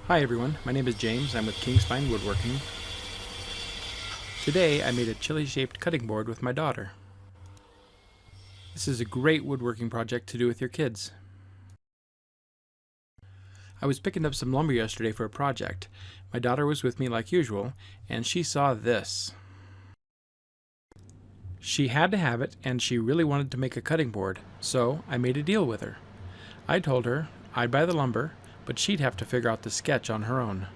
Hi everyone, my name is James. I'm with Kingsfine Woodworking. Today I made a Chile-shaped cutting board with my daughter. This is a great woodworking project to do with your kids. I was picking up some lumber yesterday for a project. My daughter was with me like usual, and she saw this. She had to have it, and she really wanted to make a cutting board, so I made a deal with her. I told her I'd buy the lumber, but she'd have to figure out the sketch on her own.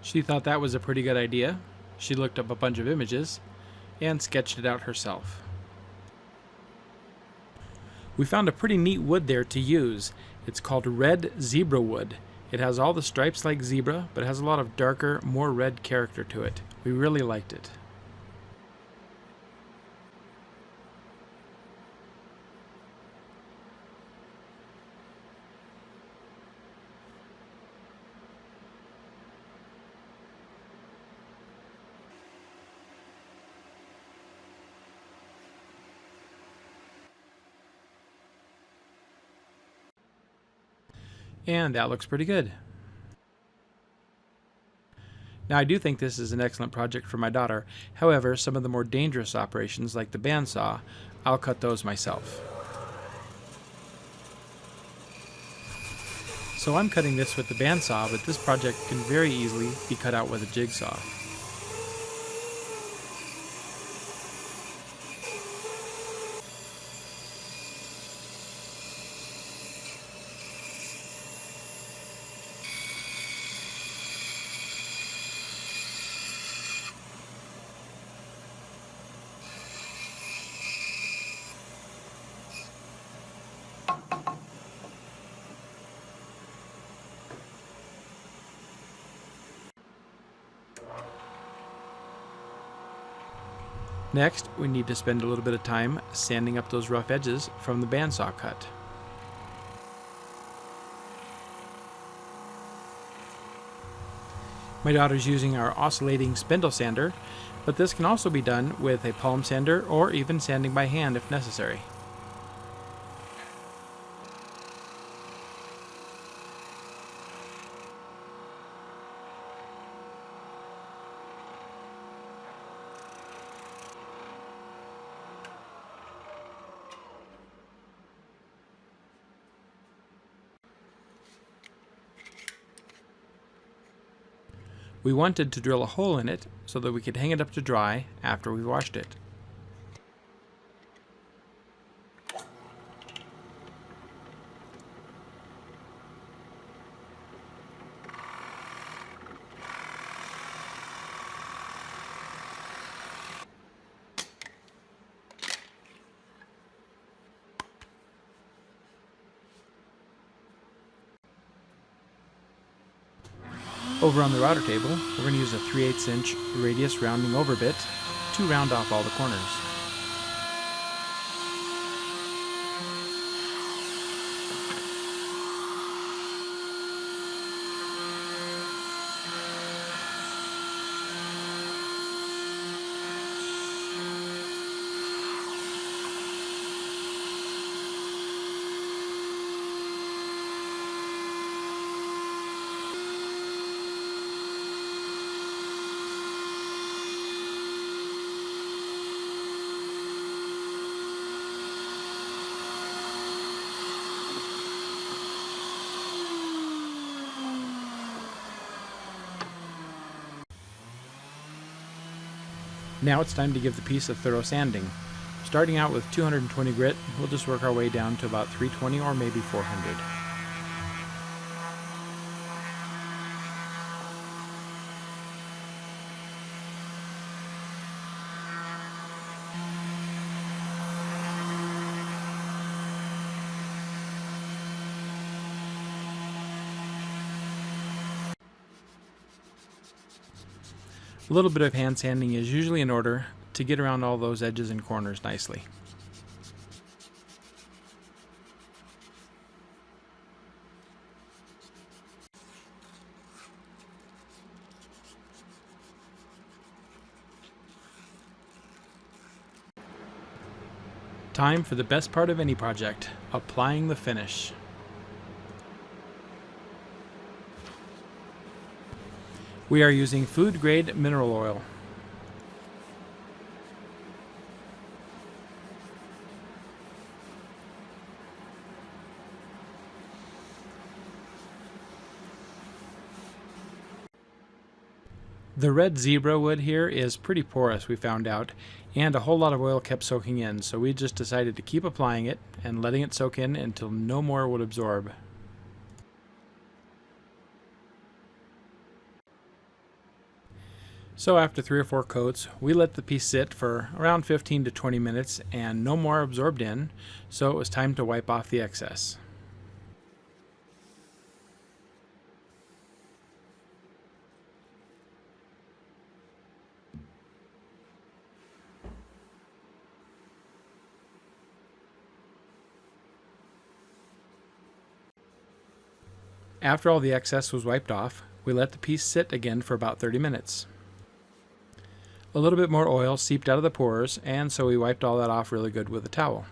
She thought that was a pretty good idea. She looked up a bunch of images and sketched it out herself. We found a pretty neat wood there to use. It's called red Zebrawood. It has all the stripes like zebra, but it has a lot of darker, more red character to it. We really liked it. And that looks pretty good. Now I do think this is an excellent project for my daughter. However, some of the more dangerous operations like the bandsaw, I'll cut those myself. So I'm cutting this with the bandsaw, but this project can very easily be cut out with a jigsaw. Next, we need to spend a little bit of time sanding up those rough edges from the bandsaw cut. My daughter's using our oscillating spindle sander, but this can also be done with a palm sander or even sanding by hand if necessary. We wanted to drill a hole in it so that we could hang it up to dry after we washed it. Over on the router table, we're going to use a 3/8 inch radius rounding over bit to round off all the corners. Now it's time to give the piece a thorough sanding. Starting out with 220 grit, we'll just work our way down to about 320 or maybe 400. A little bit of hand sanding is usually in order to get around all those edges and corners nicely. Time for the best part of any project, applying the finish. We are using food-grade mineral oil. The red zebra wood here is pretty porous, we found out, and a whole lot of oil kept soaking in, so we just decided to keep applying it and letting it soak in until no more would absorb. So after 3 or 4 coats, we let the piece sit for around 15 to 20 minutes and no more absorbed in, so it was time to wipe off the excess. After all the excess was wiped off, we let the piece sit again for about 30 minutes. A little bit more oil seeped out of the pores, and so we wiped all that off really good with a towel.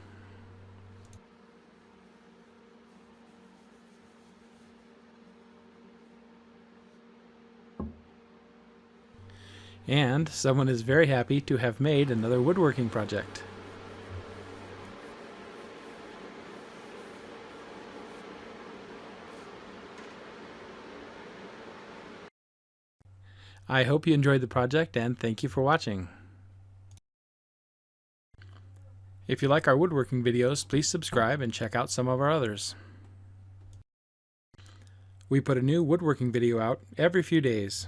And someone is very happy to have made another woodworking project. I hope you enjoyed the project, and thank you for watching. If you like our woodworking videos, please subscribe and check out some of our others. We put a new woodworking video out every few days.